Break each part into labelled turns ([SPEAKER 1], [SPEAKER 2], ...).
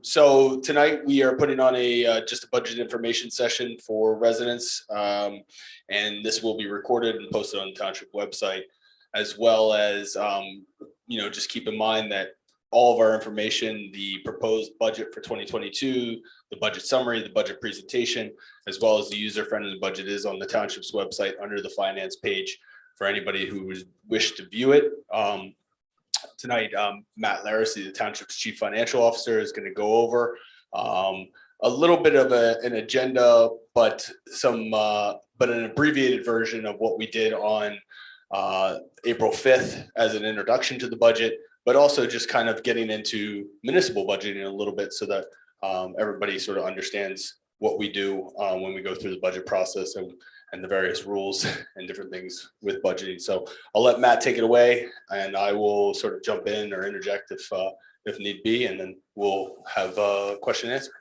[SPEAKER 1] So tonight we are putting on a just a budget information session for residents, and this will be recorded and posted on the township website, as well as just keep in mind that all of our information, the proposed budget for 2022, the budget summary, the budget presentation, as well as the user-friendly budget is on the township's website under the finance page for anybody who wish to view it. Tonight, Matt Larissy, the township's chief financial officer, is going to go over a little bit of an agenda, but an abbreviated version of what we did on April 5th as an introduction to the budget, but also just kind of getting into municipal budgeting a little bit so that everybody sort of understands what we do when we go through the budget process and the various rules and different things with budgeting. So I'll let Matt take it away, and I will sort of jump in or interject if need be, and then we'll have a question and answer.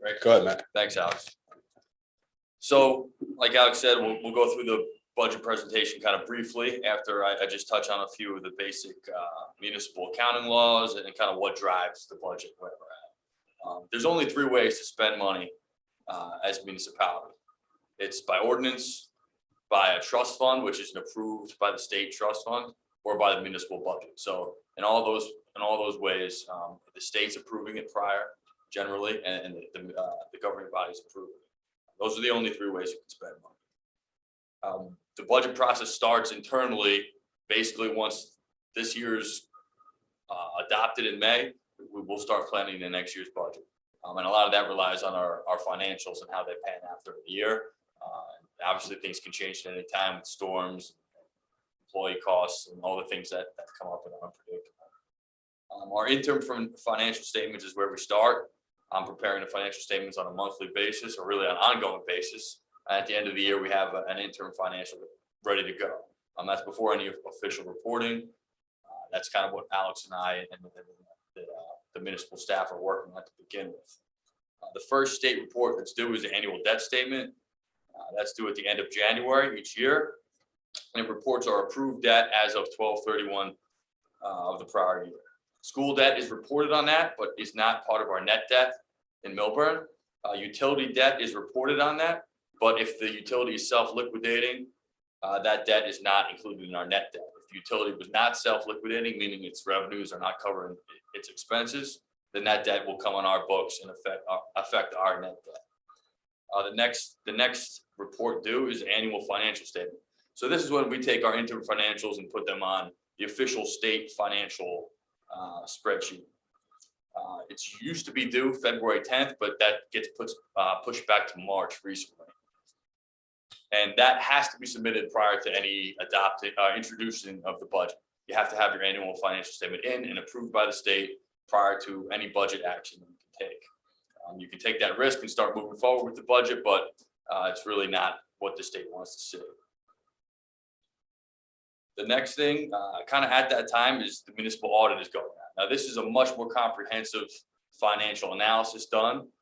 [SPEAKER 1] Right, go ahead, Matt.
[SPEAKER 2] Thanks, Alex. So like Alex said, we'll go through the budget presentation kind of briefly after I just touch on a few of the basic municipal accounting laws and kind of what drives the budget where we're at. There's only 3 ways to spend money as a municipality. It's by ordinance, by a trust fund, which is approved by the state trust fund, or by the municipal budget. So in all those ways, the state's approving it prior generally, and the governing body's approving it. Those are the only 3 ways you can spend money. The budget process starts internally basically once this year's adopted in May. We will start planning the next year's budget, and a lot of that relies on our financials and how they pan out through the year. Obviously, things can change at any time with storms, employee costs, and all the things that come up and are unpredictable. Our interim from financial statements is where we start. I'm preparing the financial statements on a monthly basis, or really an ongoing basis. At the end of the year, we have an interim financial ready to go. That's before any official reporting. That's kind of what Alex and I and the municipal staff are working on to begin with. The first state report that's due is the annual debt statement. That's due at the end of January each year. And it reports our approved debt as of 12/31 of the prior year. School debt is reported on that, but is not part of our net debt in Millburn. Utility debt is reported on that, but if the utility is self-liquidating, that debt is not included in our net debt. If the utility was not self-liquidating, meaning its revenues are not covering its expenses, then that debt will come on our books and affect our net debt. The next report due is the annual financial statement. So this is when we take our interim financials and put them on the official state financial spreadsheet. It's used to be due February 10th, but that gets pushed back to March recently. And that has to be submitted prior to any introduction of the budget. You have to have your annual financial statement in and approved by the state prior to any budget action that you can take. You can take that risk and start moving forward with the budget, but it's really not what the state wants to see. The next thing, kind of at that time, is the municipal audit is going on. Now, this is a much more comprehensive financial analysis done.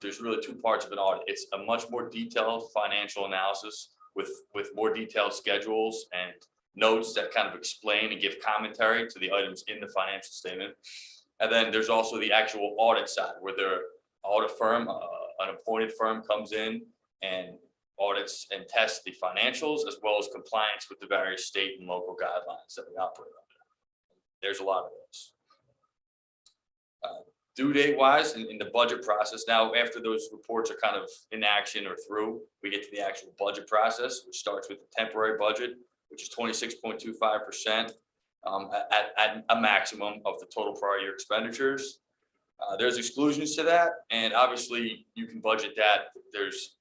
[SPEAKER 2] There's really 2 parts of an audit. It's a much more detailed financial analysis with more detailed schedules and notes that kind of explain and give commentary to the items in the financial statement. And then there's also the actual audit side, where the audit firm, an appointed firm, comes in and audits and tests the financials as well as compliance with the various state and local guidelines that we operate under. There's a lot of those. Due date wise in the budget process, now after those reports are kind of in action or through, we get to the actual budget process, which starts with the temporary budget, which is 26.25% at a maximum of the total prior year expenditures. There's exclusions to that, and obviously you can budget that. There's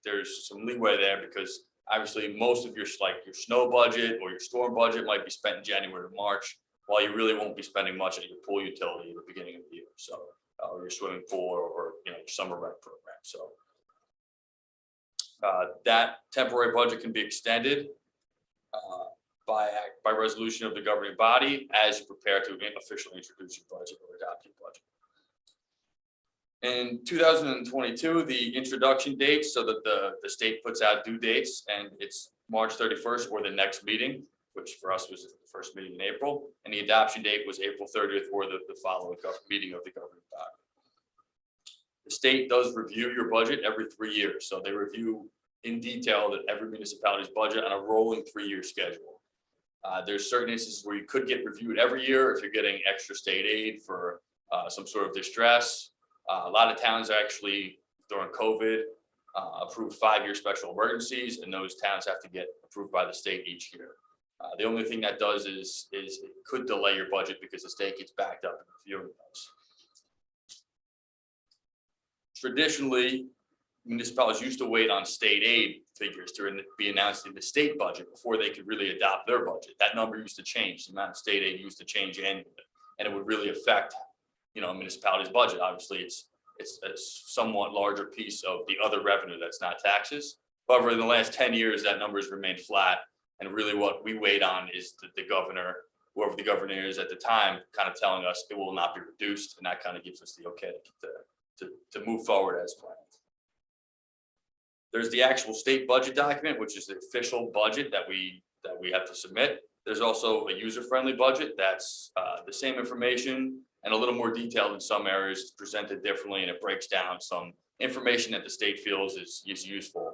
[SPEAKER 2] some leeway there because obviously most of your snow budget or your storm budget might be spent in January to March, while you really won't be spending much at your pool utility at the beginning of the year. So, or your swimming pool or your summer rec program. So that temporary budget can be extended by resolution of the governing body as you prepare to officially introduce your budget or adopt your budget. In 2022, the introduction dates, so that the state puts out due dates, and it's March 31st or the next meeting. which for us was the first meeting in April, and the adoption date was April 30th or the following meeting of the governing body. The state does review your budget every 3 years, so they review in detail that every municipality's budget on a rolling 3-year schedule. There's certain instances where you could get reviewed every year if you're getting extra state aid for some sort of distress. A lot of towns actually during COVID approved 5-year special emergencies, and those towns have to get approved by the state each year. The only thing that does is it could delay your budget because the state gets backed up in reviewing those. Traditionally, municipalities used to wait on state aid figures to be announced in the state budget before they could really adopt their budget. That number used to change. The amount of state aid used to change annually, and it would really affect, a municipality's budget. Obviously, it's a somewhat larger piece of the other revenue that's not taxes. However, in the last 10 years, that number has remained flat. And really what we wait on is the governor, whoever the governor is at the time, kind of telling us it will not be reduced. And that kind of gives us the okay to move forward as planned. There's the actual state budget document, which is the official budget that we have to submit. There's also a user-friendly budget that's the same information and a little more detailed in some areas. It's presented differently, and it breaks down some information that the state feels is useful,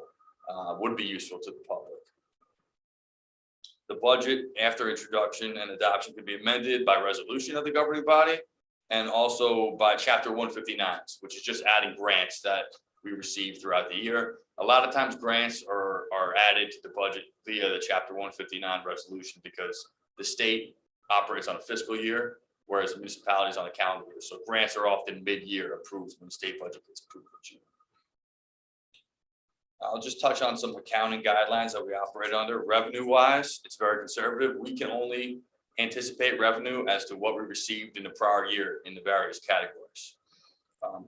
[SPEAKER 2] would be useful to the public. The budget after introduction and adoption can be amended by resolution of the governing body and also by Chapter 159s, which is just adding grants that we receive throughout the year. A lot of times grants are added to the budget via the Chapter 159 resolution because the state operates on a fiscal year, whereas municipalities on a calendar year. So grants are often mid-year approved when the state budget gets approved each year. I'll just touch on some accounting guidelines that we operate under. Revenue-wise, it's very conservative. We can only anticipate revenue as to what we received in the prior year in the various categories.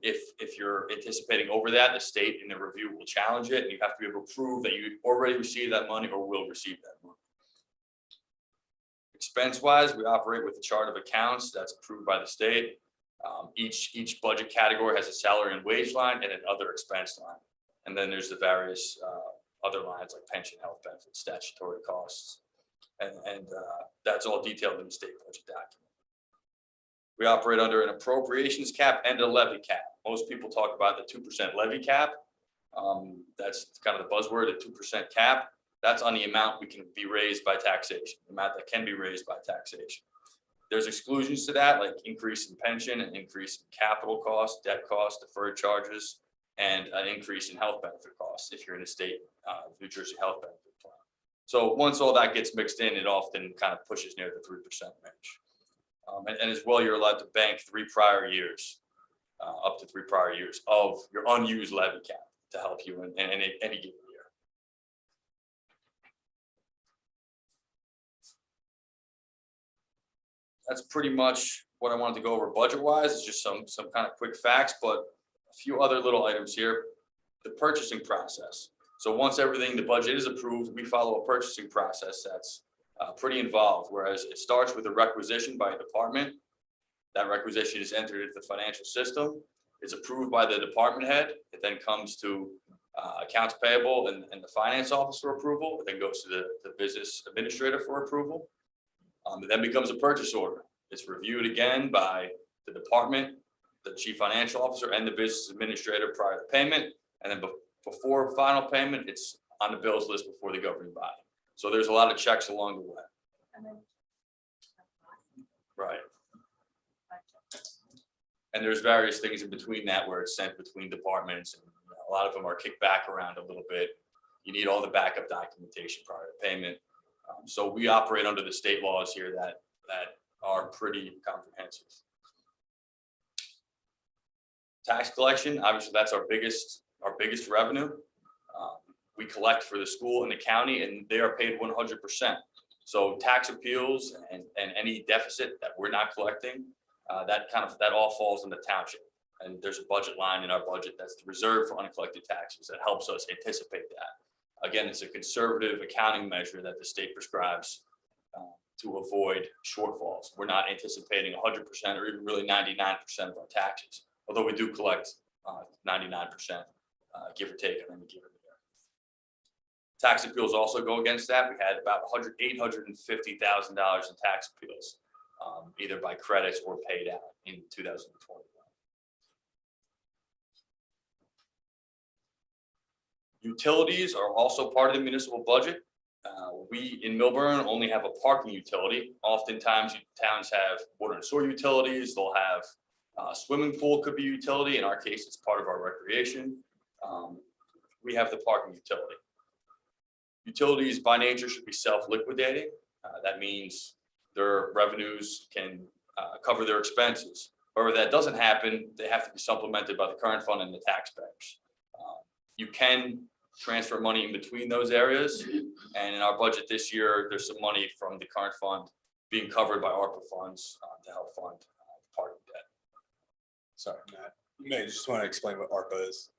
[SPEAKER 2] If you're anticipating over that, the state in the review will challenge it, and you have to be able to prove that you already received that money or will receive that money. Expense-wise, we operate with a chart of accounts that's approved by the state. Each budget category has a salary and wage line and an other expense line. And then there's the various other lines like pension, health benefits, statutory costs. And that's all detailed in the state budget document. We operate under an appropriations cap and a levy cap. Most people talk about the 2% levy cap. That's kind of the buzzword, a 2% cap. That's on the amount we can be raised by taxation, the amount that can be raised by taxation. There's exclusions to that, like increase in pension, an increase in capital costs, debt costs, deferred charges, and an increase in health benefit costs if you're in a state New Jersey health benefit plan. So once all that gets mixed in, it often kind of pushes near the 3% range. And as well, you're allowed to bank 3 prior years, up to 3 prior years of your unused levy cap to help you in any given year. That's pretty much what I wanted to go over budget-wise. It's just some kind of quick facts, but a few other little items here. The purchasing process. So once the budget is approved, we follow a purchasing process that's pretty involved, whereas it starts with a requisition by a department. That requisition is entered into the financial system. It's approved by the department head. It then comes to accounts payable and the finance office for approval. It then goes to the business administrator for approval. It then becomes a purchase order. It's reviewed again by the department, the chief financial officer, and the business administrator prior to payment. And then before final payment, it's on the bills list before the governing body. So there's a lot of checks along the way. Right. And there's various things in between that where it's sent between departments, and a lot of them are kicked back around a little bit. You need all the backup documentation prior to payment. So we operate under the state laws here that are pretty comprehensive. Tax collection, obviously that's our biggest revenue. We collect for the school and the county, and they are paid 100%. So tax appeals and any deficit that we're not collecting, that all falls in the township. And there's a budget line in our budget that's the reserve for uncollected taxes that helps us anticipate that. Again, it's a conservative accounting measure that the state prescribes to avoid shortfalls. We're not anticipating 100% or even really 99% of our taxes, although we do collect 99%, give or take, on any given year. Tax appeals also go against that. We had about $850,000 in tax appeals, either by credits or paid out in 2021. Utilities are also part of the municipal budget. We in Millburn only have a parking utility. Oftentimes towns have water and sewer utilities. They'll have swimming pool could be utility. In our case, it's part of our recreation. We have the parking utility. Utilities by nature should be self-liquidating. That means their revenues can cover their expenses. However, that doesn't happen. They have to be supplemented by the current fund and the taxpayers. You can transfer money in between those areas. And in our budget this year, there's some money from the current fund being covered by ARPA funds to help fund parking debt.
[SPEAKER 3] Sorry, Matt. You may just want to explain what ARPA is.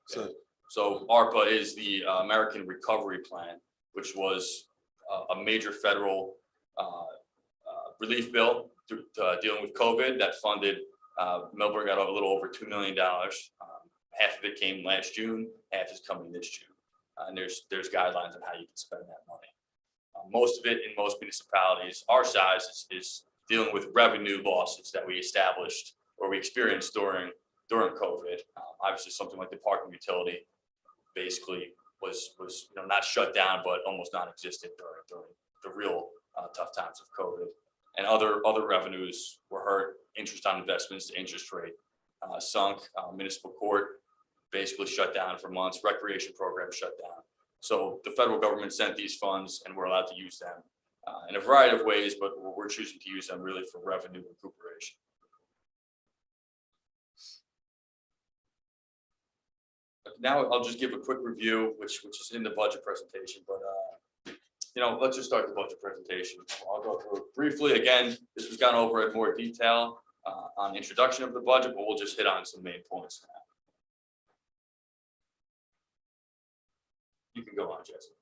[SPEAKER 2] So ARPA is the American Recovery Plan, which was a major federal relief bill dealing with COVID that funded, Millburn got a little over $2 million. Half of it came last June, half is coming this June. And there's guidelines on how you can spend that money. Most of it in most municipalities our size is dealing with revenue losses that we established or we experienced during COVID. Obviously, something like the parking utility basically was not shut down, but almost non-existent during the real tough times of COVID. And other revenues were hurt. Interest on investments, the interest rate sunk. Municipal court basically shut down for months. Recreation programs shut down. So the federal government sent these funds, and we're allowed to use them in a variety of ways, but we're choosing to use them really for revenue recuperation. Now I'll just give a quick review, which is in the budget presentation, but let's just start the budget presentation. I'll go through it briefly. Again, this was gone over in more detail on the introduction of the budget, but we'll just hit on some main points now. You can go on, Jesse.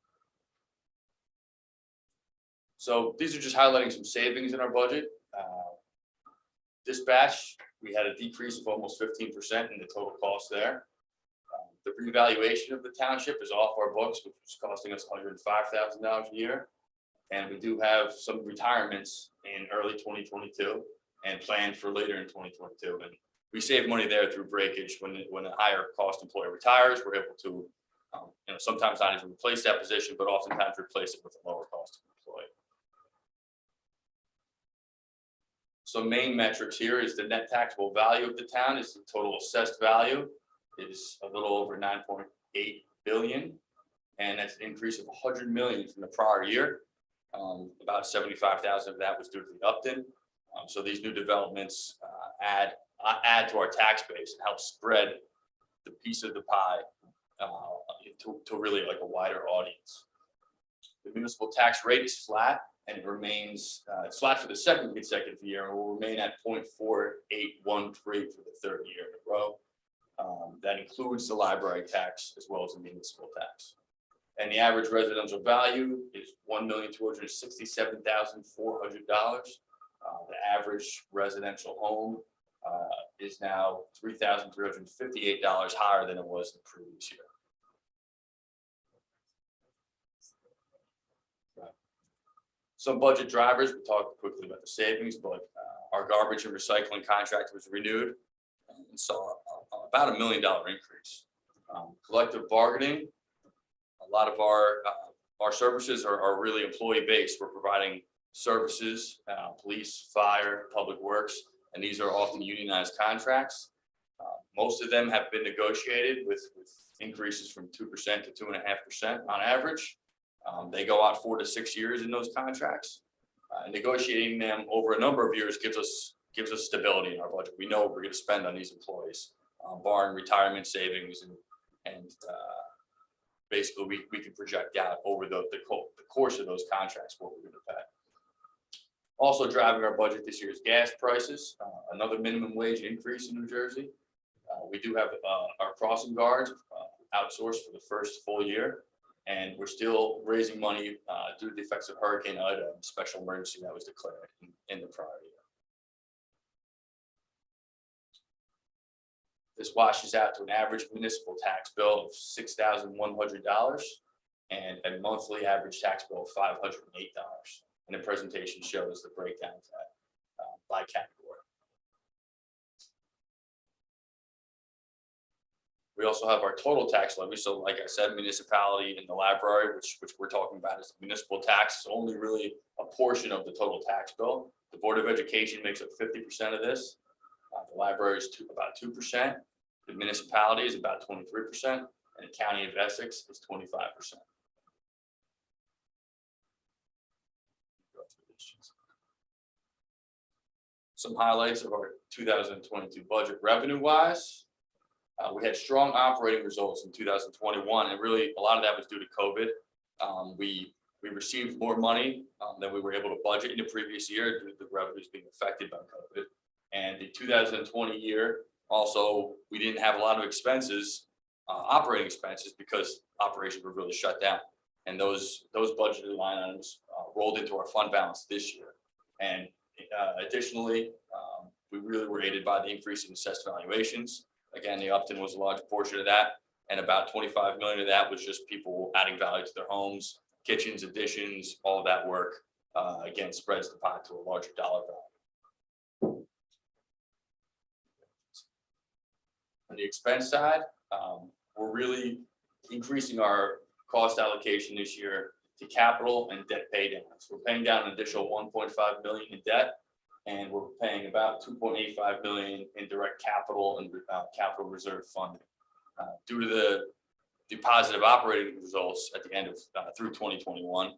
[SPEAKER 2] So these are just highlighting some savings in our budget. Dispatch, we had a decrease of almost 15% in the total cost there. The revaluation of the township is off our books, which was costing us $105,000 a year. And we do have some retirements in early 2022 and planned for later in 2022. And we save money there through breakage. When a higher cost employee retires, we're able to sometimes not even replace that position, but oftentimes replace it with a lower cost employee. So main metrics here is the net taxable value of the town is the total assessed value is a little over 9.8 billion. And that's an increase of 100 million from the prior year. About 75,000 of that was due to the Upton. So these new developments add to our tax base and help spread the piece of the pie to really like a wider audience. The municipal tax rate is flat, and it remains it's flat for the second consecutive year, and will remain at 0.4813 for the third year in a row. That includes the library tax as well as the municipal tax. And the average residential value is $1,267,400. The average residential home is now $3,358 higher than it was the previous year. Some budget drivers, we talked quickly about the savings, but our garbage and recycling contract was renewed and saw about $1 million increase. Collective bargaining, a lot of our services are really employee-based. We're providing services, police, fire, public works, and these are often unionized contracts. Most of them have been negotiated with increases from 2% to 2.5% on average. They go out 4 to 6 years in those contracts. Negotiating them over a number of years gives us stability in our budget. We know what we're going to spend on these employees, barring retirement savings, and basically we can project out over the course of those contracts what we're going to pay. Also driving our budget this year is gas prices, another minimum wage increase in New Jersey. We do have our crossing guards outsourced for the first full year. And we're still raising money due to the effects of Hurricane Ida, a special emergency that was declared in the prior year. This washes out to an average municipal tax bill of $6,100. and a monthly average tax bill of $508. And the presentation shows the breakdown of that by category. We also have our total tax levy. So like I said, municipality and the library, which we're talking about is the municipal tax, is only really a portion of the total tax bill. The Board of Education makes up 50% of this. The library is about 2%. The municipality is about 23%. And the county of Essex is 25%. Some highlights of our 2022 budget revenue-wise. We had strong operating results in 2021, and really a lot of that was due to COVID. We received more money than we were able to budget in the previous year due to the revenues being affected by COVID. And the 2020 year, also, we didn't have a lot of expenses, operating expenses, because operations were really shut down. And those budgeted line items rolled into our fund balance this year. And additionally, we really were aided by the increase in assessed valuations. Again, the Upton was a large portion of that, and about 25 million of that was just people adding value to their homes, kitchens, additions, all of that work. Again, spreads the pot to a larger dollar value. On the expense side, we're really increasing our cost allocation this year to capital and debt pay downs. We're paying down an additional 1.5 million in debt, and we're paying about 2.85 million in direct capital and capital reserve funding. Due to the positive operating results at the end of through 2021,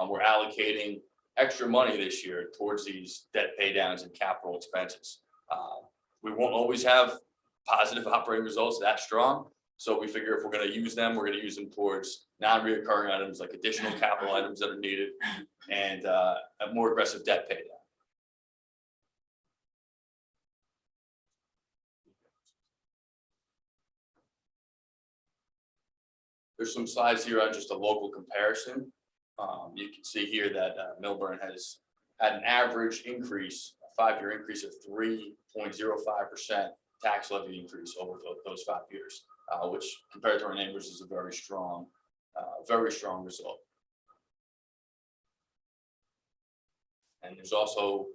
[SPEAKER 2] we're allocating extra money this year towards these debt pay downs and capital expenses. We won't always have positive operating results that strong, so we figure if we're going to use them, we're going to use them towards non-recurring items like additional capital items that are needed, and a more aggressive debt pay down. There's some slides here on just a local comparison. You can see here that Millburn has had an average increase, a 5-year increase of 3.05% tax levy increase over those 5 years, which compared to our neighbors is a very strong result. And there's also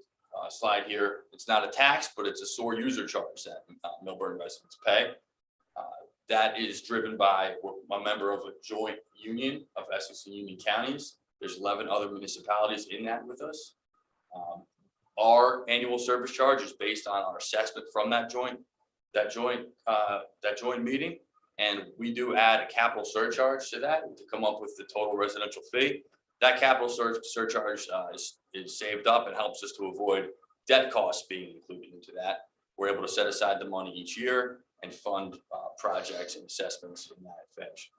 [SPEAKER 2] a slide here. It's not a tax, but it's a SOAR user charge that Millburn residents pay. That is driven by a member of a joint union of Essex and Union counties. There's 11 other municipalities in that with us. Our annual service charge is based on our assessment from that joint meeting, and we do add a capital surcharge to that to come up with the total residential fee. That capital surcharge is saved up and helps us to avoid debt costs being included into that. We're able to set aside the money each year and fund projects and assessments in that fashion.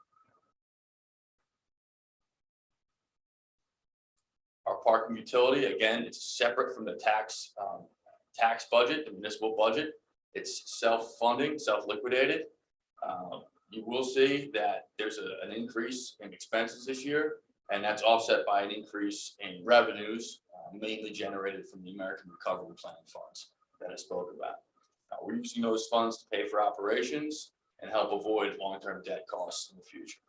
[SPEAKER 2] Our parking utility, again, it's separate from the tax budget, the municipal budget. It's self-funding, self-liquidated. You will see that there's an increase in expenses this year, and that's offset by an increase in revenues, mainly generated from the American Recovery Plan funds that I spoke about. We're using those funds to pay for operations and help avoid long-term debt costs in the future.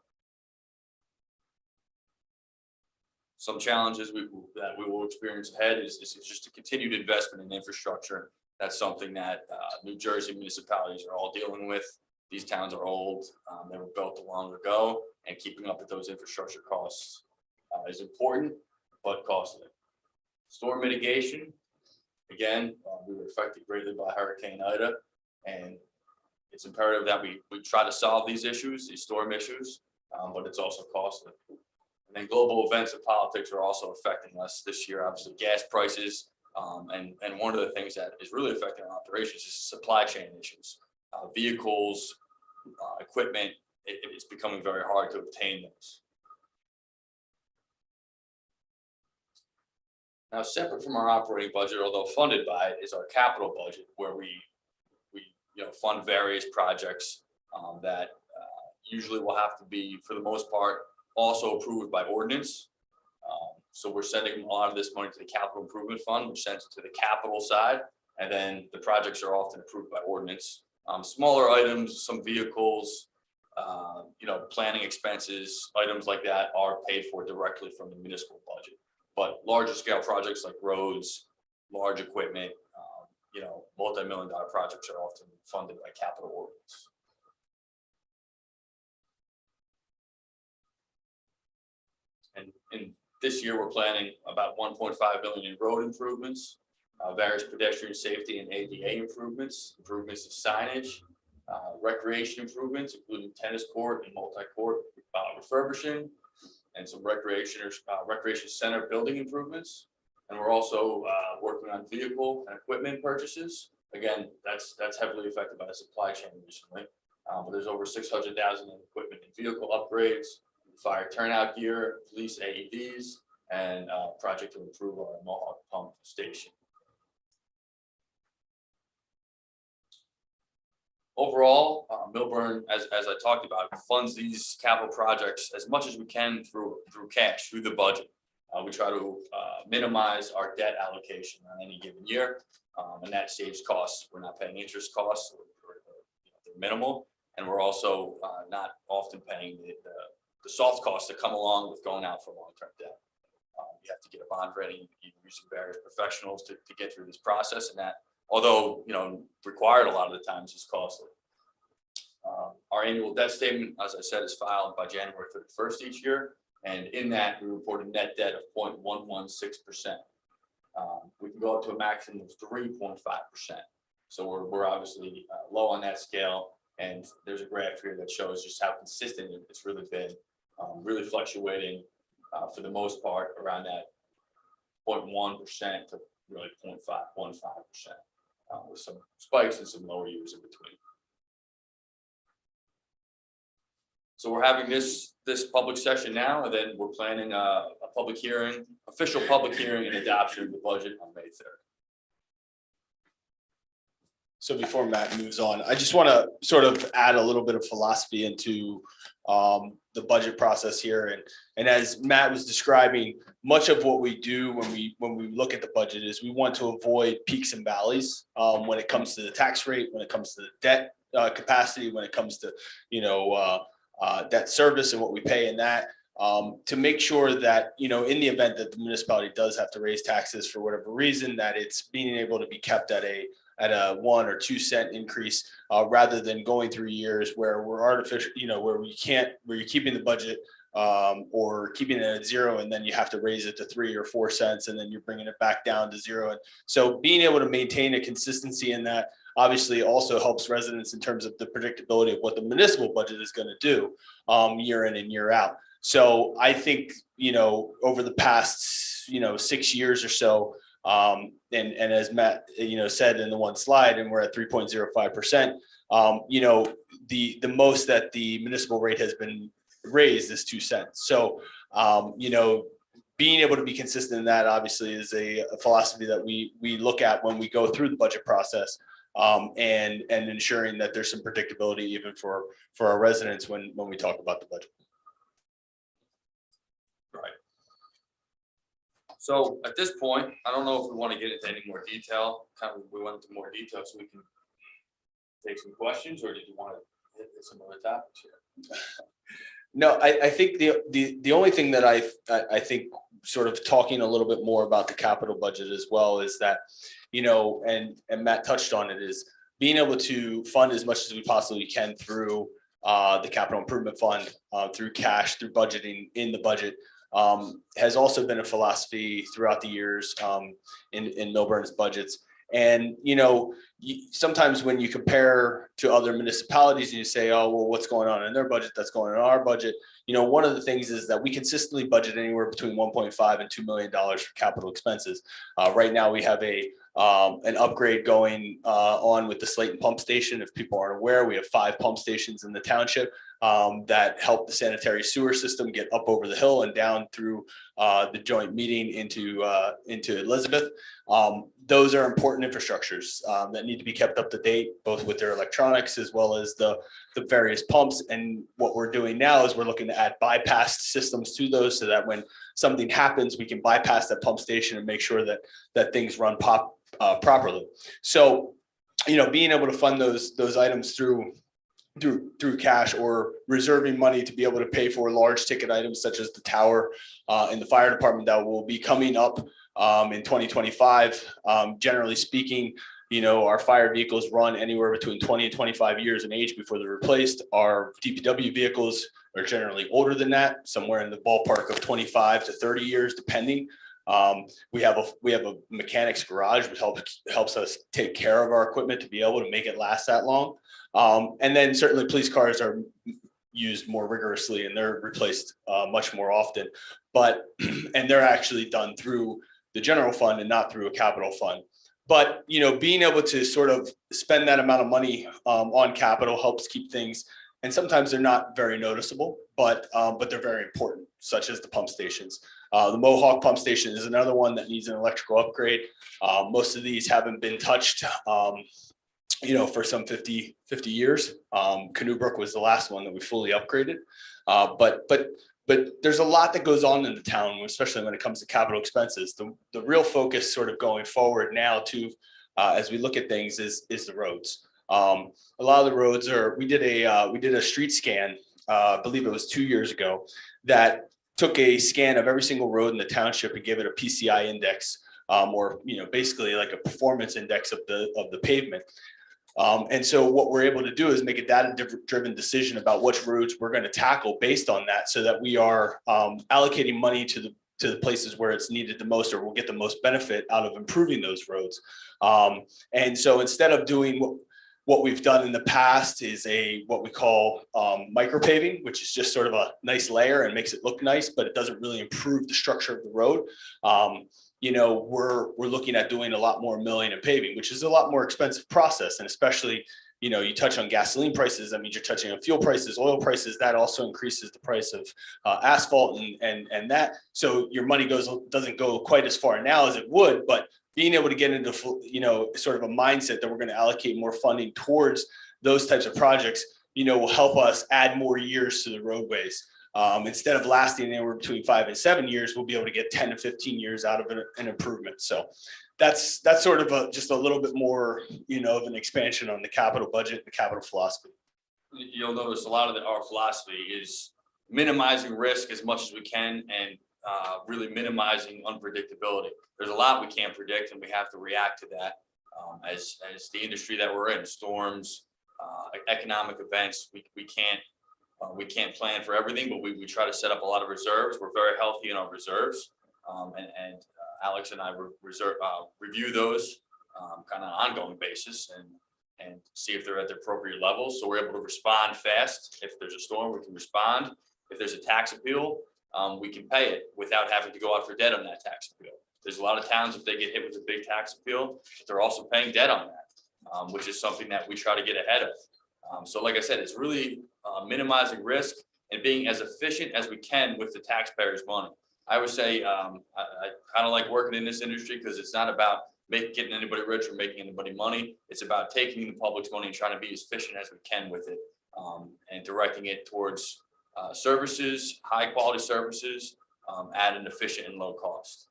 [SPEAKER 2] Some challenges that we will experience ahead is just a continued investment in infrastructure. That's something that New Jersey municipalities are all dealing with. These towns are old, they were built long ago, and keeping up with those infrastructure costs is important, but costly. Storm mitigation. Again, we were affected greatly by Hurricane Ida, and it's imperative that we try to solve these issues, these storm issues, but it's also costly. And then global events and politics are also affecting us this year. Obviously, gas prices, and one of the things that is really affecting our operations is supply chain issues. Vehicles, equipment, it's becoming very hard to obtain those. Now, separate from our operating budget, although funded by it, is our capital budget, where we fund various projects that usually will have to be, for the most part, also approved by ordinance. So we're sending a lot of this money to the capital improvement fund, which sends it to the capital side, and then the projects are often approved by ordinance. Smaller items, some vehicles, planning expenses, items like that are paid for directly from the municipal budget. But larger scale projects like roads, large equipment, multi-million-dollar projects are often funded by capital ordinance. And in this year, we're planning about 1.5 billion in road improvements, various pedestrian safety and ADA improvements, improvements of signage, recreation improvements, including tennis court and multi-court refurbishing, and some recreation center building improvements. And we're also working on vehicle and equipment purchases. Again, that's heavily affected by the supply chain recently. But there's over 600,000 in equipment and vehicle upgrades, fire turnout gear, police AEDs, and project to improve our Mohawk pump station. Overall, Millburn, as I talked about, funds these capital projects as much as we can through cash, through the budget. We try to minimize our debt allocation on any given year, and that saves costs. We're not paying interest costs, they're minimal, and we're also not often paying the soft costs that come along with going out for long-term debt. You have to get a bond ready, using various professionals to get through this process, and that, although required a lot of the times, is costly. Our annual debt statement, as I said, is filed by January 31st each year, and in that we report a net debt of 0.116%. We can go up to a maximum of 3.5%. So we're obviously low on that scale, and there's a graph here that shows just how consistent it's really been, really fluctuating for the most part around that 0.1% to really 0.515%, with some spikes and some lower years in between. So we're having this public session now, and then we're planning a public hearing, official public hearing and adoption of the budget on May 3rd.
[SPEAKER 1] So before Matt moves on, I just want to sort of add a little bit of philosophy into the budget process here. And as Matt was describing, much of what we do when we look at the budget is we want to avoid peaks and valleys when it comes to the tax rate, when it comes to the debt capacity, when it comes to debt service and what we pay in that, to make sure that in the event that the municipality does have to raise taxes for whatever reason, that it's being able to be kept at a 1 or 2 cent increase, rather than going through years where we're artificial, where you're keeping the budget or keeping it at 0, and then you have to raise it to 3 or 4 cents, and then you're bringing it back down to 0. And so being able to maintain a consistency in that obviously also helps residents in terms of the predictability of what the municipal budget is going to do year in and year out. So I think, over the past, 6 years or so, and as Matt, said in the one slide, and we're at 3.05%, the most that the municipal rate has been raised is 2 cents. So, being able to be consistent in that obviously is a philosophy that we look at when we go through the budget process, and ensuring that there's some predictability even for our residents when we talk about the budget.
[SPEAKER 2] Right. So at this point, I don't know if we want to get into any more detail. We went into more detail so we can take some questions, or did you want to hit some other topics here?
[SPEAKER 1] No, I think the only thing that I think, sort of talking a little bit more about the capital budget as well, is that, and Matt touched on it, is being able to fund as much as we possibly can through the capital improvement fund, through cash, through budgeting in the budget, has also been a philosophy throughout the years in Millburn's budgets. And, sometimes when you compare to other municipalities and you say, oh, well, what's going on in their budget, that's going on in our budget. One of the things is that we consistently budget anywhere between $1.5 and $2 million for capital expenses. Right now we have an upgrade going on with the Slayton pump station. If people aren't aware, we have 5 pump stations in the township that help the sanitary sewer system get up over the hill and down through the joint meeting into Elizabeth. Those are important infrastructures that need to be kept up to date, both with their electronics as well as the various pumps. And what we're doing now is we're looking to add bypass systems to those, so that when something happens, we can bypass that pump station and make sure that things run properly. So, being able to fund those items through through cash or reserving money to be able to pay for large ticket items such as the tower in the fire department that will be coming up in 2025. Generally speaking, our fire vehicles run anywhere between 20 and 25 years in age before they're replaced. Our DPW vehicles are generally older than that, somewhere in the ballpark of 25 to 30 years, depending. We have a mechanic's garage, which helps us take care of our equipment to be able to make it last that long. And then certainly police cars are used more rigorously and they're replaced much more often, and they're actually done through the general fund and not through a capital fund. But, being able to sort of spend that amount of money on capital helps keep things, and sometimes they're not very noticeable, but they're very important, such as the pump stations. The Mohawk pump station is another one that needs an electrical upgrade. Most of these haven't been touched, for some 50 years. Canoe Brook was the last one that we fully upgraded. But there's a lot that goes on in the town, especially when it comes to capital expenses. The real focus sort of going forward now too, as we look at things is the roads. A lot of the roads we did a street scan, I believe it was 2 years ago, that took a scan of every single road in the township and gave it a PCI index, or basically like a performance index of the pavement. And so what we're able to do is make a data-driven decision about which roads we're going to tackle based on that, so that we are allocating money to the places where it's needed the most, or we'll get the most benefit out of improving those roads. And so instead of doing what we've done in the past is what we call micro paving, which is just sort of a nice layer and makes it look nice, but it doesn't really improve the structure of the road. We're looking at doing a lot more milling and paving, which is a lot more expensive process. And especially, you touch on gasoline prices. That means you're touching on fuel prices, oil prices. That also increases the price of asphalt and that. So your money doesn't go quite as far now as it would, but being able to get into, sort of a mindset that we're going to allocate more funding towards those types of projects, will help us add more years to the roadways. Instead of lasting anywhere between 5 and 7 years, we'll be able to get 10 to 15 years out of an improvement. So that's sort of just a little bit more, of an expansion on the capital budget, the capital philosophy.
[SPEAKER 2] You'll notice a lot of our philosophy is minimizing risk as much as we can, and really minimizing unpredictability. There's a lot we can't predict, and we have to react to that as the industry that we're in. Storms, economic events, we can't plan for everything, but we try to set up a lot of reserves. We're very healthy in our reserves, and Alex and I review those kind of on an ongoing basis and see if they're at the appropriate levels. So we're able to respond fast. If there's a storm, we can respond. If there's a tax appeal, we can pay it without having to go out for debt on that tax appeal. There's a lot of towns, if they get hit with a big tax appeal, they're also paying debt on that, which is something that we try to get ahead of. So like I said, it's really minimizing risk and being as efficient as we can with the taxpayers' money. I would say I kind of like working in this industry because it's not about getting anybody rich or making anybody money. It's about taking the public's money and trying to be as efficient as we can with it, and directing it towards services, high quality services, at an efficient and low cost.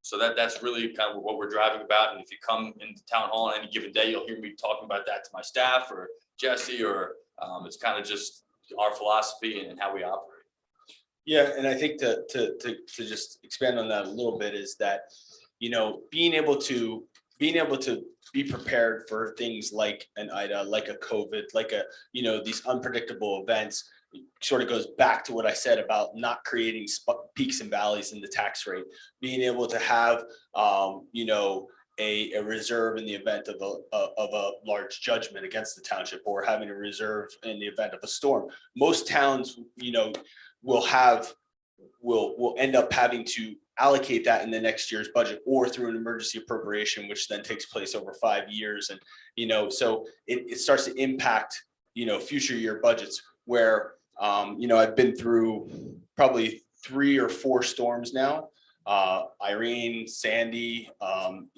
[SPEAKER 2] So that's really kind of what we're driving about. And if you come into town hall on any given day, you'll hear me talking about that to my staff or Jesse, or it's kind of just our philosophy and how we operate.
[SPEAKER 1] Yeah, and I think to just expand on that a little bit is that, being able to be prepared for things like an Ida, like a COVID, like these unpredictable events, sort of goes back to what I said about not creating peaks and valleys in the tax rate. Being able to have, a reserve in the event of a large judgment against the township, or having a reserve in the event of a storm. Most towns, will end up having to allocate that in the next year's budget, or through an emergency appropriation, which then takes place over 5 years. And, so it starts to impact, future year budgets where, I've been through probably 3 or 4 storms now, Irene, Sandy,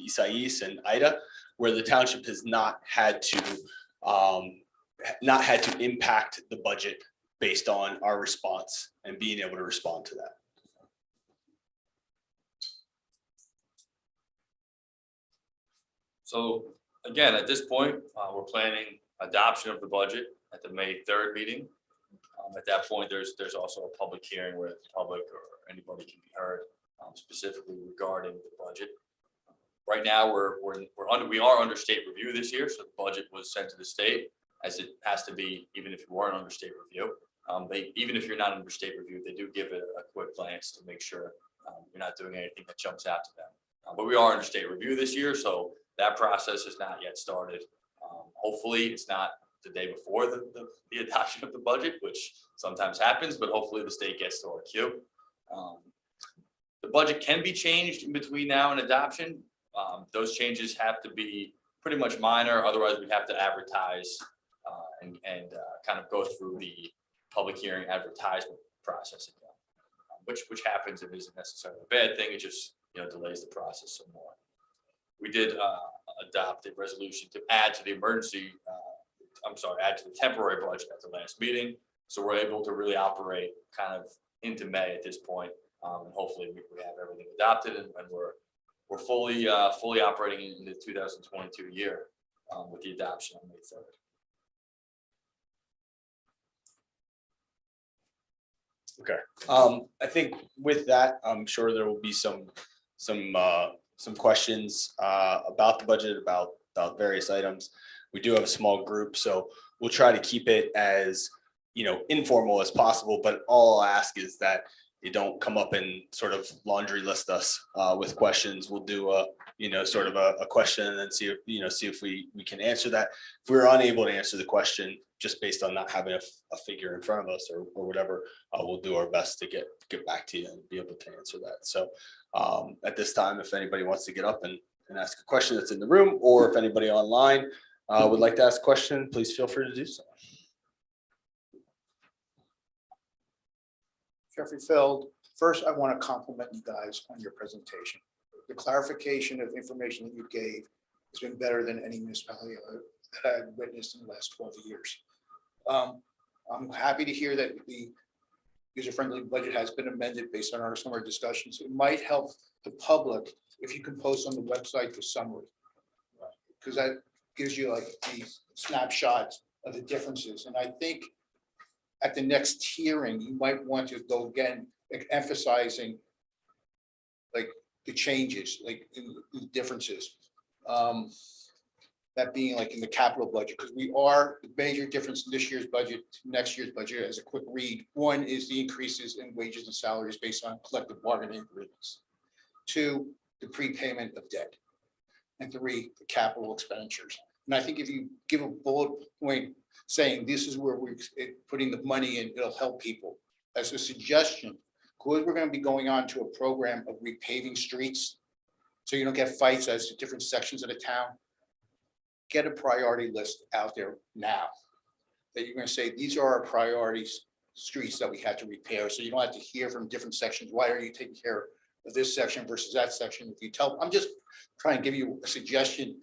[SPEAKER 1] Isaias, and Ida, where the township has not had to impact the budget based on our response and being able to respond to that.
[SPEAKER 2] So again, at this point, we're planning adoption of the budget at the May 3rd meeting. At that point, there's also a public hearing where the public or anybody can be heard, specifically regarding the budget. Right now, we are under state review this year, so the budget was sent to the state, as it has to be, even if you weren't under state review. Even if you're not under state review, they do give it a quick glance to make sure you're not doing anything that jumps out to them. But we are under state review this year, so that process has not yet started. Hopefully, it's not the day before the adoption of the budget, which sometimes happens, but hopefully the state gets to our queue. The budget can be changed in between now and adoption. Those changes have to be pretty much minor, otherwise we'd have to advertise and kind of go through the public hearing advertisement process again, which happens and isn't necessarily a bad thing. It just delays the process some more. We did adopt a resolution to add to the add to the temporary budget at the last meeting. So we're able to really operate kind of into May at this point. And hopefully we have everything adopted and we're fully operating in the 2022 year with the adoption on May 3rd.
[SPEAKER 1] Okay. I think with that, I'm sure there will be some questions about the budget, about various items. We do have a small group, so we'll try to keep it as informal as possible. But all I'll ask is that you don't come up and sort of laundry list us with questions. We'll do sort of a question and then see if we can answer that. If we're unable to answer the question just based on not having a figure in front of us or whatever, we'll do our best to get back to you and be able to answer that. So at this time, if anybody wants to get up and ask a question that's in the room, or if anybody online would like to ask a question, please feel free to do so.
[SPEAKER 4] Jeffrey Feld, first I want to compliment you guys on your presentation. The clarification of information that you gave has been better than any municipality that I've witnessed in the last 12 years. I'm happy to hear that the user-friendly budget has been amended based on some of our discussions. It might help the public if you can post on the website the summary, because that gives you like the snapshots of the differences. And I think at the next hearing, you might want to go again, like emphasizing like the changes, like in the differences. That being like in the capital budget, because the major difference in this year's budget to next year's budget, as a quick read. One is the increases in wages and salaries based on collective bargaining agreements. 2, the prepayment of debt. And 3, the capital expenditures. And I think if you give a bullet point saying this is where we're putting the money in, it'll help people. As a suggestion, because we're going to be going on to a program of repaving streets, so you don't get fights as to different sections of the town, get a priority list out there now that you're going to say, these are our priorities streets that we had to repair. So you don't have to hear from different sections. Why are you taking care of this section versus that section? If you tell, I'm just trying to give you a suggestion.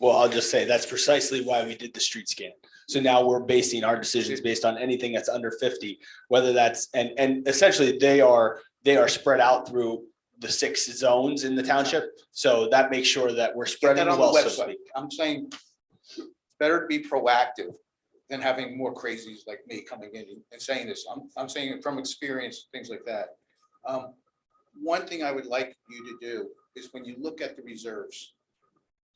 [SPEAKER 1] Well, I'll just say that's precisely why we did the street scan. So now we're basing our decisions based on anything that's under 50, whether that's, and essentially they are spread out through the 6 zones in the township. So that makes sure that we're spreading
[SPEAKER 4] Get that on
[SPEAKER 1] well.
[SPEAKER 4] the
[SPEAKER 1] So to
[SPEAKER 4] website.
[SPEAKER 1] speak.
[SPEAKER 4] I'm saying better to be proactive than having more crazies like me coming in and saying this. I'm saying it from experience, things like that. One thing I would like you to do is when you look at the reserves,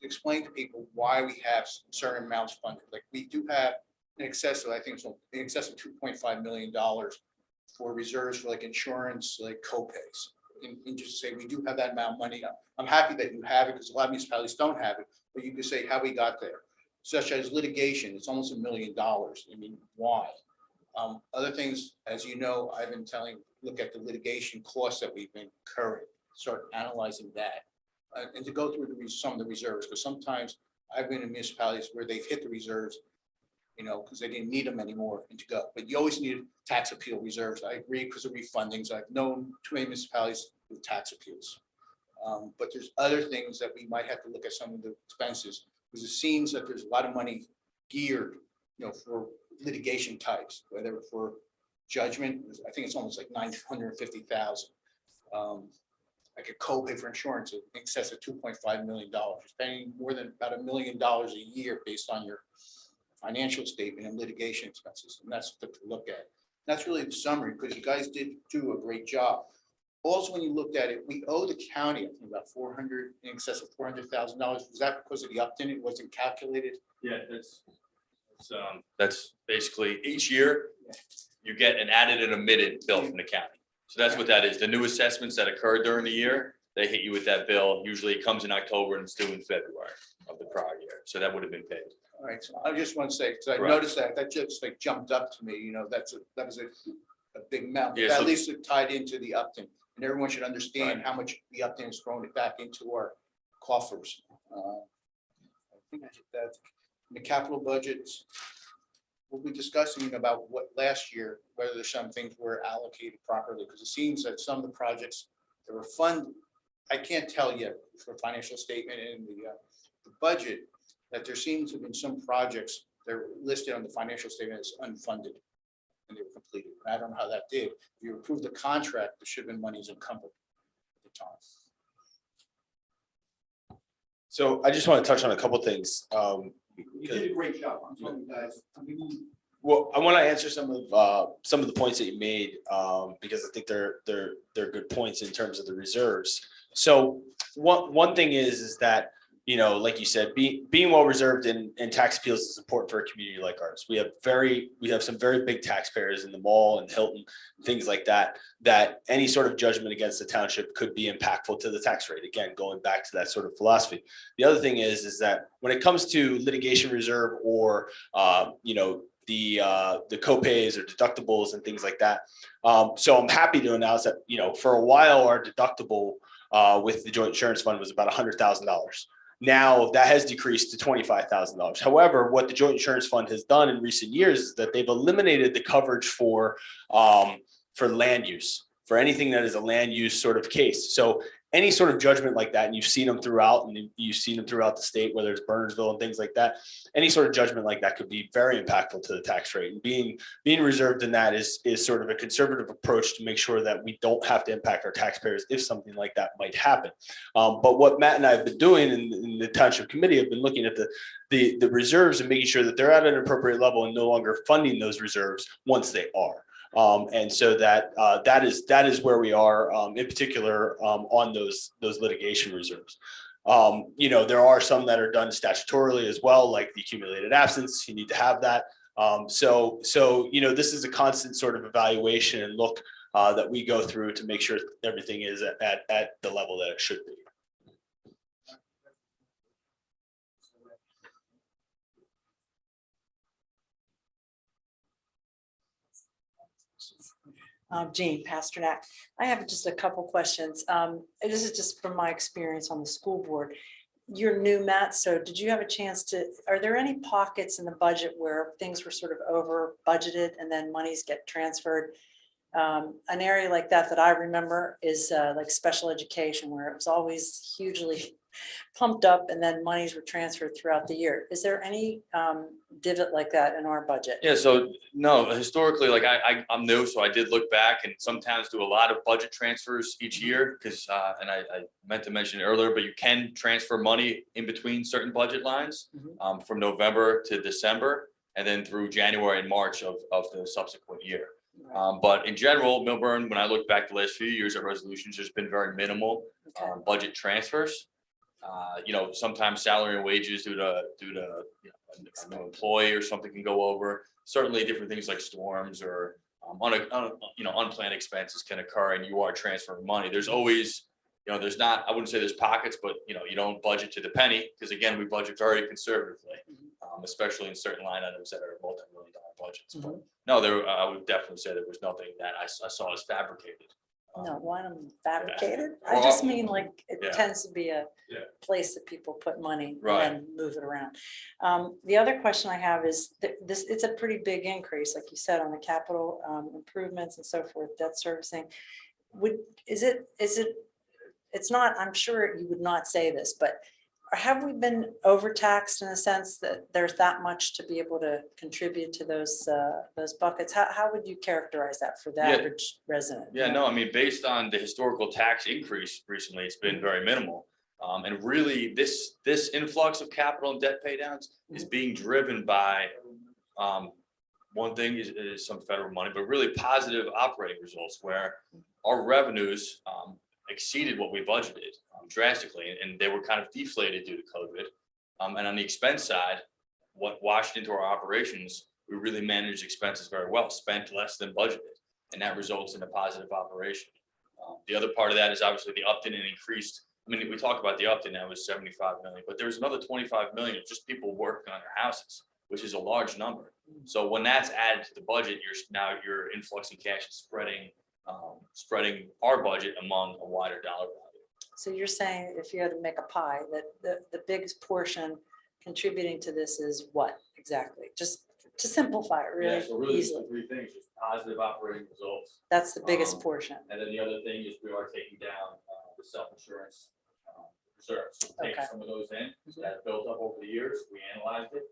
[SPEAKER 4] explain to people why we have certain amounts funded. Like we do have in excess of, I think it's in excess of $2.5 million for reserves for like insurance, like co-pays. And just say, we do have that amount of money. I'm happy that you have it because a lot of municipalities don't have it, but you can say how we got there. Such as litigation, it's almost $1 million. I mean, why? Other things, as you know, I've been telling, look at the litigation costs that we've been incurring, start analyzing that. And to go through some of the reserves, because sometimes I've been in municipalities where they've hit the reserves, because they didn't need them anymore and to go. But you always need tax appeal reserves. I agree because of refundings. I've known too many municipalities with tax appeals. But there's other things that we might have to look at some of the expenses, because it seems that there's a lot of money geared, for litigation types, whether for judgment. I think it's almost like $950,000. Like a co-pay for insurance in excess of $2.5 million. You're spending more than about $1 million a year based on your financial statement and litigation expenses, and that's what to look at. That's really the summary, because you guys did do a great job. Also, when you looked at it, we owe the county, I think about 400, in excess of $400,000. Was that because of the Upton? It wasn't calculated?
[SPEAKER 2] Yeah, that's basically each year you get an added and omitted bill from the county. So that's what that is. The new assessments that occurred during the year, they hit you with that bill. Usually it comes in October and it's due in February of the prior year. So that would have been paid.
[SPEAKER 4] All right, so I just want to say, because I
[SPEAKER 2] Correct.
[SPEAKER 4] noticed that just like jumped up to me, that was a big amount.
[SPEAKER 2] Yeah,
[SPEAKER 4] But
[SPEAKER 2] so-
[SPEAKER 4] at least it tied into the Upton, and everyone should understand
[SPEAKER 2] Right.
[SPEAKER 4] how much the Upton is throwing it back into our coffers. I think I hit that. The capital budgets, we'll be discussing about what last year, whether there's some things were allocated properly, because it seems that some of the projects that were funded, I can't tell yet for financial statement and the budget, that there seems to have been some projects that are listed on the financial statement as unfunded, and they were completed. And I don't know how that did. If you approved the contract, there should have been monies encumbered at the time.
[SPEAKER 1] So I just want to touch on a couple things.
[SPEAKER 4] You did a great job. I'm telling you guys.
[SPEAKER 1] Well, I want to answer some of the points that you made, because I think they're good points in terms of the reserves. So one thing is that, like you said, being well reserved in tax appeals is important for a community like ours. We have some very big taxpayers in the mall and Hilton, things like that, that any sort of judgment against the township could be impactful to the tax rate. Again, going back to that sort of philosophy. The other thing is that when it comes to litigation reserve or, the copays or deductibles and things like that. So I'm happy to announce that, for a while, our deductible with the joint insurance fund was about $100,000. Now that has decreased to $25,000. However, what the joint insurance fund has done in recent years is that they've eliminated the coverage for land use, for anything that is a land use sort of case. So any sort of judgment like that, and you've seen them throughout, the state, whether it's Burnsville and things like that, any sort of judgment like that could be very impactful to the tax rate. And being reserved in that is sort of a conservative approach to make sure that we don't have to impact our taxpayers if something like that might happen. But what Matt and I have been doing in the township committee have been looking at the reserves and making sure that they're at an appropriate level and no longer funding those reserves once they are. And so that is where we are, in particular, on those litigation reserves. There are some that are done statutorily as well, like the accumulated absence. You need to have that. So this is a constant sort of evaluation and look that we go through to make sure everything is at the level that it should be.
[SPEAKER 5] Jean Pasternak. I have just a couple questions. This is just from my experience on the school board. You're new, Matt, so did you have a chance are there any pockets in the budget where things were sort of over budgeted and then monies get transferred? An area like that I remember is like special education, where it was always hugely pumped up and then monies were transferred throughout the year. Is there any divot like that in our budget?
[SPEAKER 2] Yeah, so no, historically, like I'm new, so I did look back, and some towns do a lot of budget transfers each year because, and I meant to mention it earlier, but you can transfer money in between certain budget lines from November to December, and then through January and March of the subsequent year. But in general, Millburn, when I look back the last few years at resolutions, there's been very minimal budget transfers. Sometimes salary and wages due to a new employee or something can go over. Certainly different things like storms or unplanned expenses can occur, and you are transferring money. There's always, I wouldn't say there's pockets, but you don't budget to the penny, because again, we budget very conservatively, especially in certain line items that are multi-million-dollar budgets. But no, I would definitely say there was nothing that I saw as fabricated.
[SPEAKER 5] No, one of them fabricated.
[SPEAKER 2] Yeah.
[SPEAKER 5] I just mean like it
[SPEAKER 2] Yeah.
[SPEAKER 5] tends to be a
[SPEAKER 2] Yeah.
[SPEAKER 5] place that people put money
[SPEAKER 2] Right.
[SPEAKER 5] and then move it around. The other question I have is it's a pretty big increase, like you said, on the capital improvements and so forth, debt servicing. It's not, I'm sure you would not say this, but have we been overtaxed in a sense that there's that much to be able to contribute to those buckets? How would you characterize that for the average resident?
[SPEAKER 2] Yeah, no, I mean, based on the historical tax increase recently, it's been very minimal. And really, this influx of capital and debt pay downs is being driven by, one thing is some federal money, but really positive operating results where our revenues exceeded what we budgeted drastically, and they were kind of deflated due to COVID. And on the expense side, what washed into our operations, we really managed expenses very well, spent less than budgeted, and that results in a positive operation. The other part of that is obviously the Upton and increased. I mean, we talk about the Upton, that was 75 million, but there's another 25 million of just people working on their houses, which is a large number. So when that's added to the budget, your influx in cash is spreading our budget among a wider dollar value.
[SPEAKER 5] So you're saying if you had to make a pie, that the biggest portion contributing to this is what exactly? Just to simplify it
[SPEAKER 2] Yeah, so really
[SPEAKER 5] easily.
[SPEAKER 2] the three things, just positive operating results.
[SPEAKER 5] That's the biggest portion.
[SPEAKER 2] And then the other thing is we are taking down the self-insurance reserves. So we take
[SPEAKER 5] Okay.
[SPEAKER 2] some of those in that built up over the years. We analyzed it.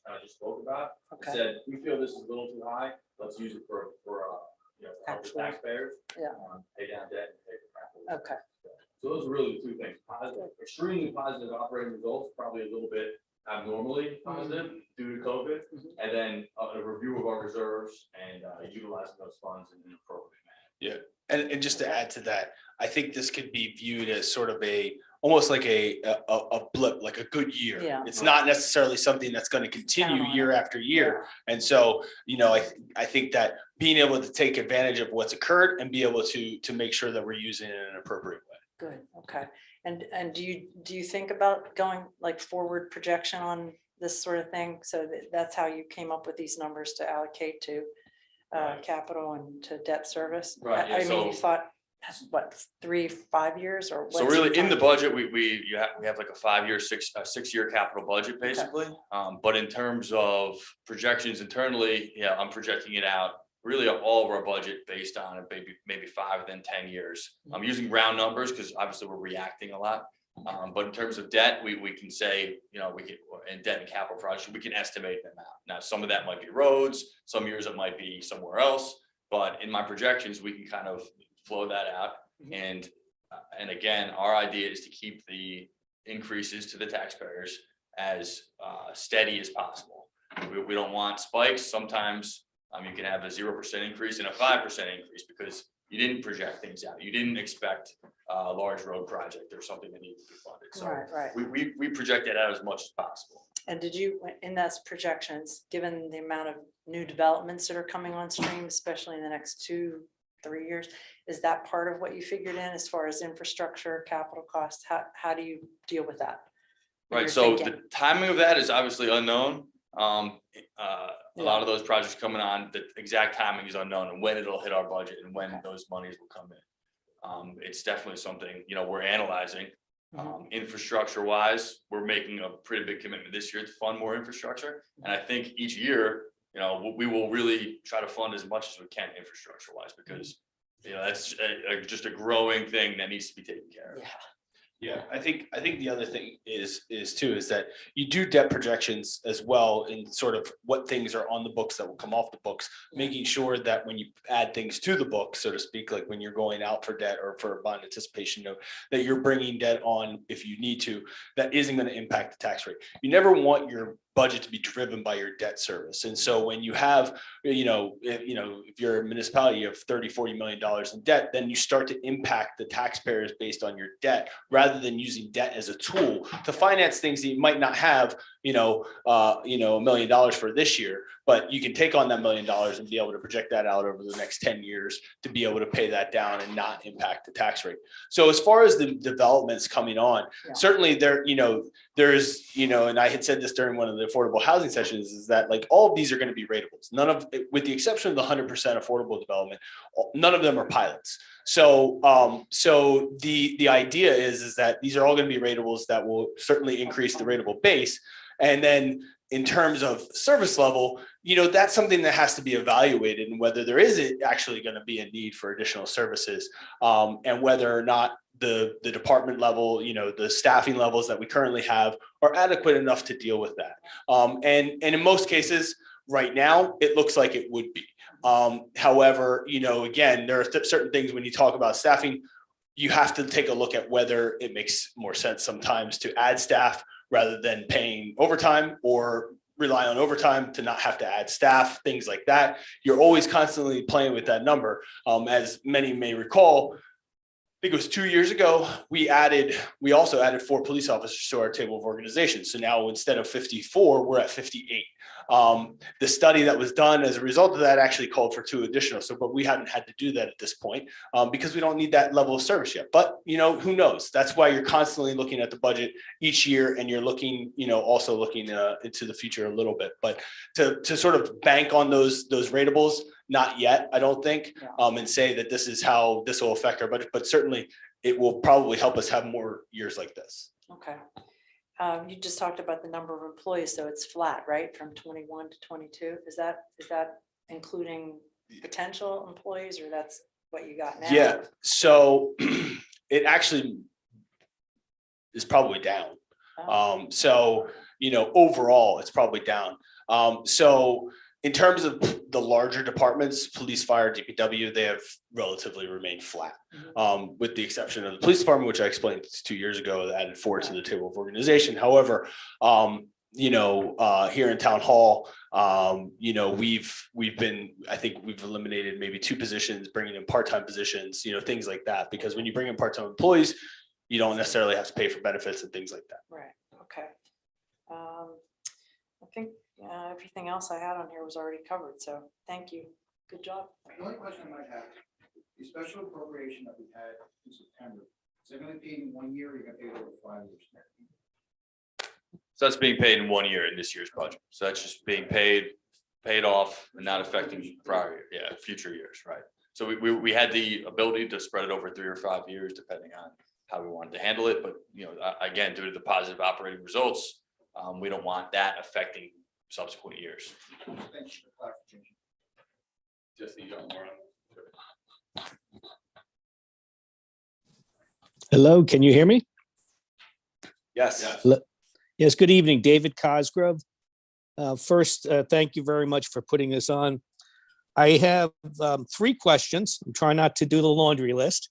[SPEAKER 2] I just spoke about.
[SPEAKER 5] Okay.
[SPEAKER 2] Said, we feel this is a little too high. Let's use it for help the
[SPEAKER 5] Actually,
[SPEAKER 2] taxpayers.
[SPEAKER 5] yeah.
[SPEAKER 2] Pay down debt and pay for capital.
[SPEAKER 5] Okay,
[SPEAKER 2] So those are really the two things. Positive, extremely positive operating results, probably a little bit abnormally positive due to COVID. And then a review of our reserves and utilizing those funds in an appropriate manner.
[SPEAKER 1] And just to add to that, I think this could be viewed as sort of almost like a blip, like a good year.
[SPEAKER 5] Yeah.
[SPEAKER 1] It's not necessarily something that's going to continue
[SPEAKER 5] Count on
[SPEAKER 1] year
[SPEAKER 5] it.
[SPEAKER 1] after year. And so, I think that being able to take advantage of what's occurred and be able to make sure that we're using it in an appropriate way.
[SPEAKER 5] good, okay. And do you think about going like forward projection on this sort of thing? So that's how you came up with these numbers to allocate to
[SPEAKER 2] Right.
[SPEAKER 5] capital and to debt service?
[SPEAKER 2] Right, yeah,
[SPEAKER 5] I mean, you
[SPEAKER 2] so-
[SPEAKER 5] thought, what, 3-5 years or?
[SPEAKER 2] So
[SPEAKER 5] what's
[SPEAKER 2] really
[SPEAKER 5] the
[SPEAKER 2] in the
[SPEAKER 5] time?
[SPEAKER 2] budget, we have like a 5-year, 6-year capital budget basically. But in terms of projections internally, I'm projecting it out really all of our budget based on maybe 5 then 10 years. I'm using round numbers because obviously we're reacting a lot. But in terms of debt, we can say, we can, in debt and capital projects, we can estimate them out. Now, some of that might be roads, some years it might be somewhere else, but in my projections, we can kind of flow that out. And again, our idea is to keep the increases to the taxpayers as steady as possible. We don't want spikes. Sometimes you can have a 0% increase and a 5% increase because you didn't project things out. You didn't expect a large road project or something that needed to be funded. So
[SPEAKER 5] Right.
[SPEAKER 2] we project that out as much as possible.
[SPEAKER 5] And did you, in those projections, given the amount of new developments that are coming on stream, especially in the next 2-3 years, is that part of what you figured in as far as infrastructure, capital costs? How do you deal with that? when
[SPEAKER 2] Right,
[SPEAKER 5] you're
[SPEAKER 2] so
[SPEAKER 5] thinking?
[SPEAKER 2] the timing of that is obviously unknown. A lot of those projects coming on, the exact timing is unknown and when it'll hit our budget and when those monies will come in. It's definitely something, we're analyzing. Infrastructure wise, we're making a pretty big commitment this year to fund more infrastructure. And I think each year, we will really try to fund as much as we can infrastructure wise because, that's just a growing thing that needs to be taken care of.
[SPEAKER 1] Yeah, I think the other thing is that you do debt projections as well in sort of what things are on the books that will come off the books, making sure that when you add things to the book, so to speak, like when you're going out for debt or for a bond anticipation note, that you're bringing debt on if you need to, that isn't going to impact the tax rate. You never want your budget to be driven by your debt service. And so when you have, if you're a municipality, you have $30-40 million in debt, then you start to impact the taxpayers based on your debt, rather than using debt as a tool to finance things that you might not have, $1 million for this year, but you can take on that $1 million and be able to project that out over the next 10 years to be able to pay that down and not impact the tax rate. So as far as the developments coming on, certainly there's, and I had said this during one of the affordable housing sessions, is that like all of these are going to be ratables. None of, with the exception of the 100% affordable development, none of them are pilots. So, the idea is that these are all going to be ratables that will certainly increase the ratable base. And then in terms of service level, that's something that has to be evaluated, and whether there is actually going to be a need for additional services, and whether or not the department level, the staffing levels that we currently have are adequate enough to deal with that. And in most cases, right now, it looks like it would be. However, again, there are certain things when you talk about staffing. you have to take a look at whether it makes more sense sometimes to add staff rather than paying overtime, or rely on overtime to not have to add staff, things like that. You're always constantly playing with that number. As many may recall, I think it was 2 years ago, we also added 4 police officers to our table of organization. So now instead of 54, we're at 58. The study that was done as a result of that actually called for 2 additional. So, but we haven't had to do that at this point because we don't need that level of service yet. But, who knows? That's why you're constantly looking at the budget each year, and you're looking, also looking into the future a little bit. But to sort of bank on those ratables, not yet, I don't think, and say that this is how this will affect our budget, but certainly it will probably help us have more years like this.
[SPEAKER 5] Okay. You just talked about the number of employees, so it's flat, right? From 21 to 22. Is that including potential employees, or that's what you got now?
[SPEAKER 1] Yeah, so it actually is probably down. So, overall, it's probably down. So in terms of the larger departments, police, fire, DPW, they have relatively remained flat, with the exception of the police department, which I explained 2 years ago, that added 4 to the table of organization. However, here in town hall, we've been, I think we've eliminated maybe 2 positions, bringing in part-time positions, things like that, because when you bring in part-time employees, you don't necessarily have to pay for benefits and things like that.
[SPEAKER 5] Right. Okay. I think everything else I had on here was already covered. So thank you. Good job.
[SPEAKER 6] The only question I might have, the special appropriation that we had in September, is it going to be in 1 year, or you're going to pay it over 5 years?
[SPEAKER 2] So that's being paid in 1 year in this year's budget. So that's just being paid off and not affecting future years, right? So we had the ability to spread it over 3 or 5 years, depending on how we wanted to handle it. But, again, due to the positive operating results, we don't want that affecting subsequent years.
[SPEAKER 6] Thank you for clarification.
[SPEAKER 7] Hello, can you hear me?
[SPEAKER 1] Yes.
[SPEAKER 7] Yes, good evening, David Cosgrove. First, thank you very much for putting this on. I have 3 questions. I'm trying not to do the laundry list,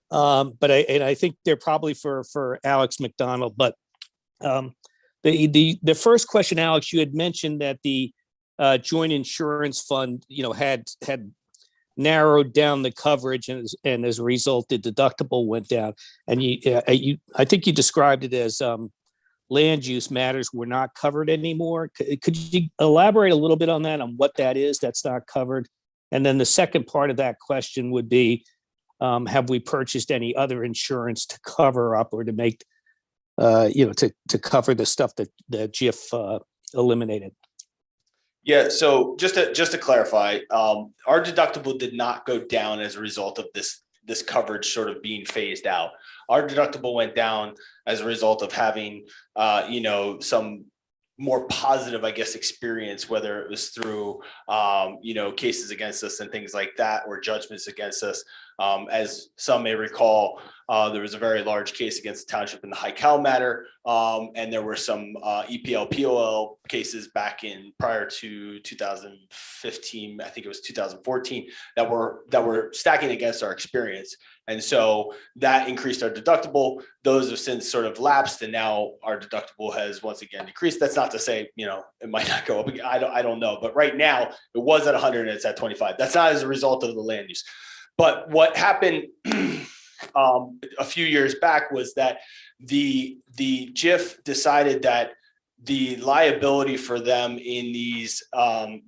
[SPEAKER 7] but I think they're probably for Alex McDonald. But the first question, Alex, you had mentioned that the joint insurance fund, had narrowed down the coverage, and as a result, the deductible went down. And I think you described it as land use matters were not covered anymore. Could you elaborate a little bit on that, on what that is that's not covered? And then the second part of that question would be, have we purchased any other insurance to cover up, or to make, to cover the stuff that GIF eliminated?
[SPEAKER 1] Yeah, so just to clarify, our deductible did not go down as a result of this coverage sort of being phased out. Our deductible went down as a result of having, some more positive, I guess, experience, whether it was through, cases against us and things like that, or judgments against us. As some may recall, there was a very large case against the township in the High Cal matter, and there were some EPL, POL cases back in prior to 2015, I think it was 2014, that were stacking against our experience. And so that increased our deductible. Those have since sort of lapsed, and now our deductible has once again decreased. That's not to say, it might not go up. I don't know. But right now it was at 100 and it's at 25. That's not as a result of the land use. But what happened a few years back was that the GIF decided that the liability for them in these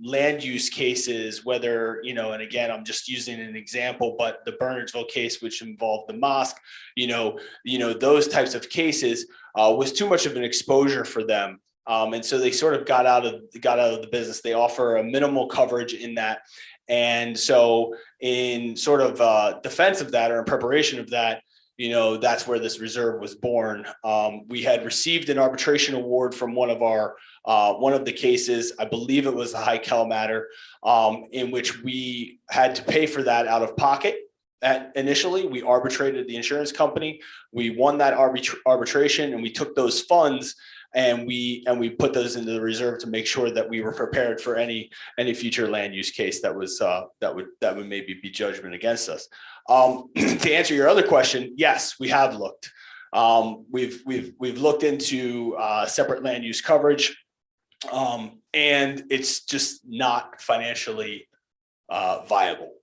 [SPEAKER 1] land use cases, whether, and again, I'm just using an example, but the Bernardsville case, which involved the mosque, those types of cases was too much of an exposure for them. And so they sort of got out of the business. They offer a minimal coverage in that. And so in sort of defense of that, or in preparation of that, that's where this reserve was born. We had received an arbitration award from one of the cases, I believe it was the High Cal matter, in which we had to pay for that out of pocket. Initially, we arbitrated the insurance company. We won that arbitration, and we took those funds And we put those into the reserve to make sure that we were prepared for any future land use case that would maybe be judgment against us. To answer your other question, yes, we have looked. We've looked into separate land use coverage, and it's just not financially viable.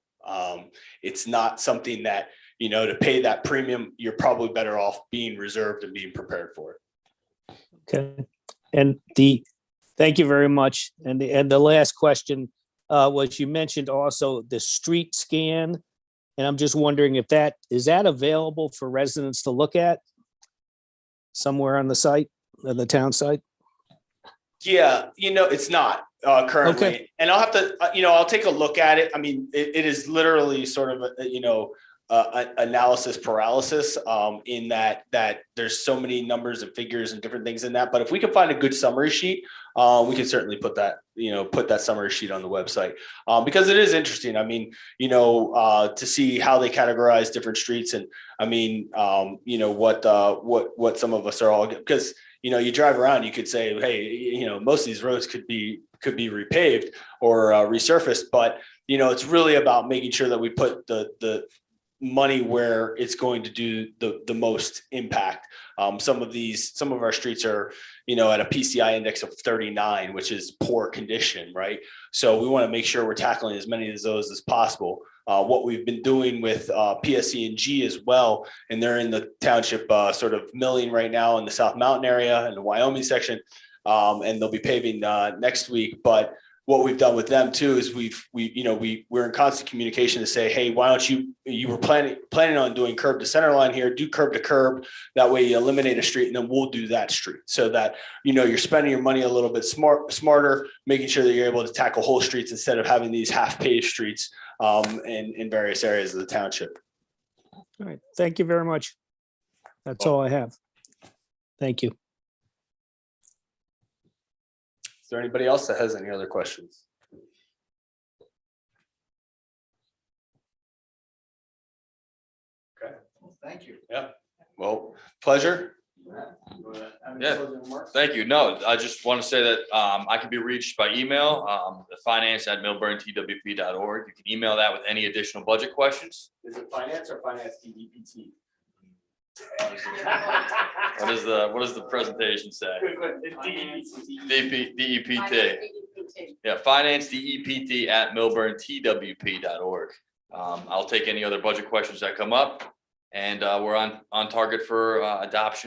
[SPEAKER 1] It's not something that, to pay that premium, you're probably better off being reserved and being prepared for it.
[SPEAKER 7] Okay. And thank you very much. And the last question was, you mentioned also the street scan. And I'm just wondering if is that available for residents to look at somewhere on the site, on the town site?
[SPEAKER 1] Yeah, it's not currently.
[SPEAKER 7] Okay.
[SPEAKER 1] And I'll have to, I'll take a look at it. I mean, it is literally sort of, analysis paralysis in that there's so many numbers and figures and different things in that. But if we can find a good summary sheet, we can certainly put that summary sheet on the website, because it is interesting. I mean, to see how they categorize different streets, and I mean, what some of us are all, because you drive around, you could say, hey, most of these roads could be repaved or resurfaced, but it's really about making sure that we put the money where it's going to do the most impact. Some of our streets are, at a PCI index of 39, which is poor condition, right? So we want to make sure we're tackling as many of those as possible. What we've been doing with PSE&G as well, and they're in the township sort of milling right now in the South Mountain area and the Wyoming section, and they'll be paving next week. But what we've done with them too is we're in constant communication to say, hey, why don't you were planning on doing curb to center line here, do curb to curb. That way you eliminate a street, and then we'll do that street, so that you're spending your money a little bit smarter, making sure that you're able to tackle whole streets instead of having these half paved streets in various areas of the township.
[SPEAKER 7] All right. Thank you very much. That's all I have. Thank you.
[SPEAKER 1] Is there anybody else that has any other questions? Okay.
[SPEAKER 6] Thank you.
[SPEAKER 1] Yeah. Well, pleasure.
[SPEAKER 2] Yeah. Thank you. No, I just want to say that I can be reached by email, finance@millburntwp.org. You can email that with any additional budget questions.
[SPEAKER 1] Is it finance or finance DEPT?
[SPEAKER 2] What does the presentation say? DEPT. Yeah, finance DEPT@millburntwp.org. I'll take any other budget questions that come up, and we're on target for adoption